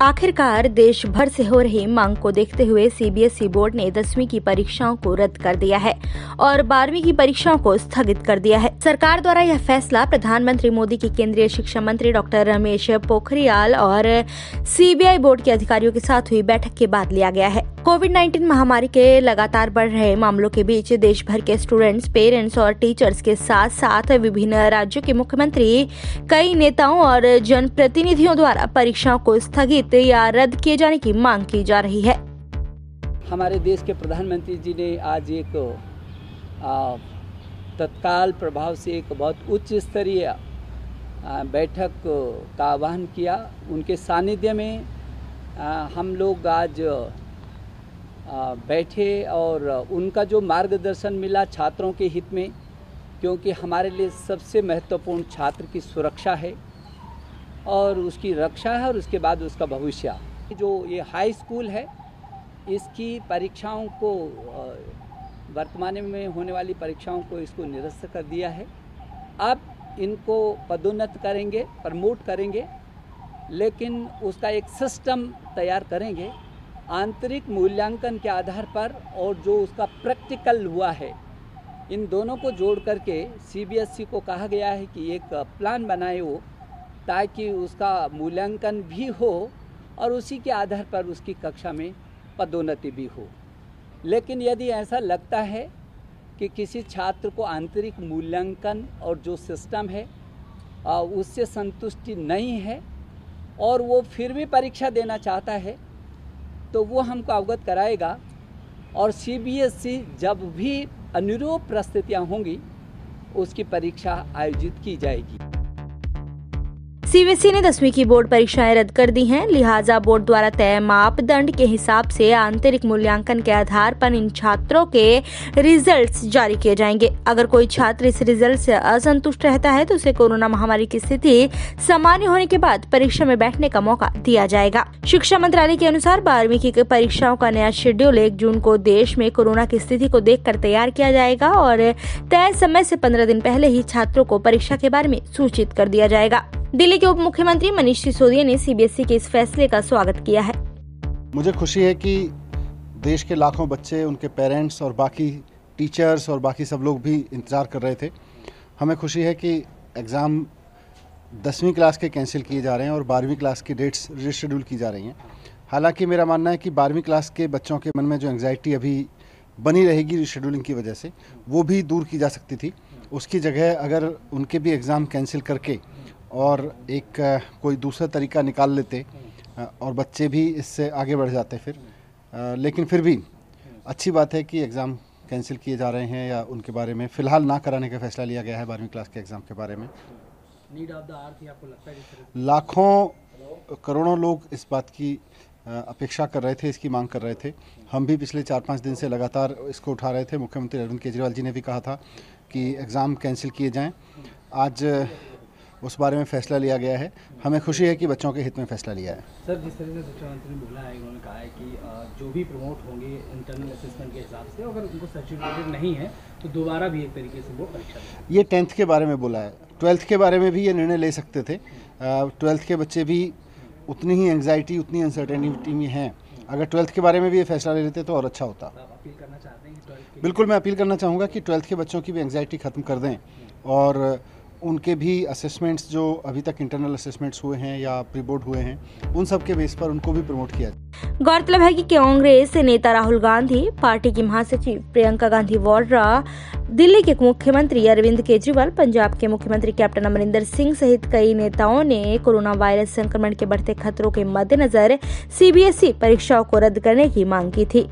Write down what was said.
आखिरकार देश भर से हो रही मांग को देखते हुए सीबीएसई बोर्ड ने 10वीं की परीक्षाओं को रद्द कर दिया है और 12वीं की परीक्षाओं को स्थगित कर दिया है। सरकार द्वारा यह फैसला प्रधानमंत्री मोदी की केंद्रीय शिक्षा मंत्री डॉक्टर रमेश पोखरियाल और सीबीआई बोर्ड के अधिकारियों के साथ हुई बैठक के बाद लिया गया है। कोविड-19 महामारी के लगातार बढ़ रहे मामलों के बीच देश भर के स्टूडेंट्स, पेरेंट्स और टीचर्स के साथ साथ विभिन्न राज्यों के मुख्यमंत्री, कई नेताओं और जनप्रतिनिधियों द्वारा परीक्षाओं को स्थगित या रद्द किए जाने की मांग की जा रही है। हमारे देश के प्रधानमंत्री जी ने आज एक तत्काल प्रभाव से एक बहुत उच्च स्तरीय बैठक का आह्वान किया। उनके सानिध्य में हम लोग आज बैठे और उनका जो मार्गदर्शन मिला छात्रों के हित में, क्योंकि हमारे लिए सबसे महत्वपूर्ण छात्र की सुरक्षा है और उसकी रक्षा है और उसके बाद उसका भविष्य। जो ये हाई स्कूल है इसकी परीक्षाओं को वर्तमान में होने वाली परीक्षाओं को इसको निरस्त कर दिया है। अब इनको पदोन्नत करेंगे, प्रमोट करेंगे, लेकिन उसका एक सिस्टम तैयार करेंगे आंतरिक मूल्यांकन के आधार पर और जो उसका प्रैक्टिकल हुआ है, इन दोनों को जोड़ करके सीबीएसई को कहा गया है कि एक प्लान बनाए वो, ताकि उसका मूल्यांकन भी हो और उसी के आधार पर उसकी कक्षा में पदोन्नति भी हो। लेकिन यदि ऐसा लगता है कि किसी छात्र को आंतरिक मूल्यांकन और जो सिस्टम है उससे संतुष्टि नहीं है और वो फिर भी परीक्षा देना चाहता है, तो वो हमको अवगत कराएगा और सीबीएसई जब भी अनुरूप परिस्थितियाँ होंगी उसकी परीक्षा आयोजित की जाएगी। सीबीएसई ने 10वीं की बोर्ड परीक्षाएं रद्द कर दी हैं, लिहाजा बोर्ड द्वारा तय मापदंड के हिसाब से आंतरिक मूल्यांकन के आधार पर इन छात्रों के रिजल्ट्स जारी किए जाएंगे। अगर कोई छात्र इस रिजल्ट से असंतुष्ट रहता है तो उसे कोरोना महामारी की स्थिति सामान्य होने के बाद परीक्षा में बैठने का मौका दिया जाएगा। शिक्षा मंत्रालय के अनुसार 12वीं की परीक्षाओं का नया शेड्यूल 1 जून को देश में कोरोना की स्थिति को देखकर तैयार किया जाएगा और तय समय से 15 दिन पहले ही छात्रों को परीक्षा के बारे में सूचित कर दिया जाएगा। दिल्ली के उप मुख्यमंत्री मनीष सिसोदिया ने सीबीएसई के इस फैसले का स्वागत किया है। मुझे खुशी है कि देश के लाखों बच्चे, उनके पेरेंट्स और बाकी टीचर्स और बाकी सब लोग भी इंतज़ार कर रहे थे। हमें खुशी है कि एग्ज़ाम 10वीं क्लास के कैंसिल किए जा रहे हैं और 12वीं क्लास की डेट्स रीशेड्यूल की जा रही हैं। हालांकि मेरा मानना है कि 12वीं क्लास के बच्चों के मन में जो एंग्जाइटी अभी बनी रहेगी रीशेड्यूलिंग की वजह से, वो भी दूर की जा सकती थी। उसकी जगह अगर उनके भी एग्ज़ाम कैंसिल करके और एक कोई दूसरा तरीका निकाल लेते और बच्चे भी इससे आगे बढ़ जाते फिर, लेकिन फिर भी अच्छी बात है कि एग्ज़ाम कैंसिल किए जा रहे हैं या उनके बारे में फ़िलहाल ना कराने का फैसला लिया गया है। 12वीं क्लास के एग्ज़ाम के बारे में नीड ऑफ द आवर थी, आपको लगता है? लाखों करोड़ों लोग इस बात की अपेक्षा कर रहे थे, इसकी मांग कर रहे थे। हम भी पिछले 4-5 दिन से लगातार इसको उठा रहे थे। मुख्यमंत्री अरविंद केजरीवाल जी ने भी कहा था कि एग्ज़ाम कैंसिल किए जाएँ। आज उस बारे में फैसला लिया गया है। हमें खुशी है कि बच्चों के हित में फैसला लिया है। सर, जिस तरह से शिक्षा मंत्री ने बोला है, उन्होंने कहा है कि जो भी प्रमोट होंगे इंटरनल असेसमेंट के हिसाब से, अगर उनको सर्टिफिकेट नहीं है तो दोबारा भी एक तरीके से वो परीक्षा दें। ये 10th के बारे में बोला है। 12th के बारे में भी ये निर्णय ले सकते थे। 12th के बच्चे भी उतनी ही एंग्जाइटी, उतनी अनसर्टेनिटी में हैं। अगर 12th के बारे में भी ये फैसला ले लेते तो और अच्छा होता। अपील करना चाहते हैं कि 12th? बिल्कुल, मैं अपील करना चाहूँगा कि 12th के बच्चों की भी एंग्जाइटी ख़त्म कर दें और उनके भी असेसमेंट्स जो अभी तक इंटरनल असेसमेंट्स हुए हैं या प्री बोर्ड हुए हैं, उन सब के बेस पर उनको भी प्रमोट किया जाए। गौरतलब है कि कांग्रेस नेता राहुल गांधी, पार्टी की महासचिव प्रियंका गांधी वाड्रा, दिल्ली के मुख्यमंत्री अरविंद केजरीवाल, पंजाब के मुख्यमंत्री कैप्टन अमरिंदर सिंह सहित कई नेताओं ने कोरोना वायरस संक्रमण के बढ़ते खतरों के मद्देनजर सीबीएसई परीक्षाओं को रद्द करने की मांग की थी।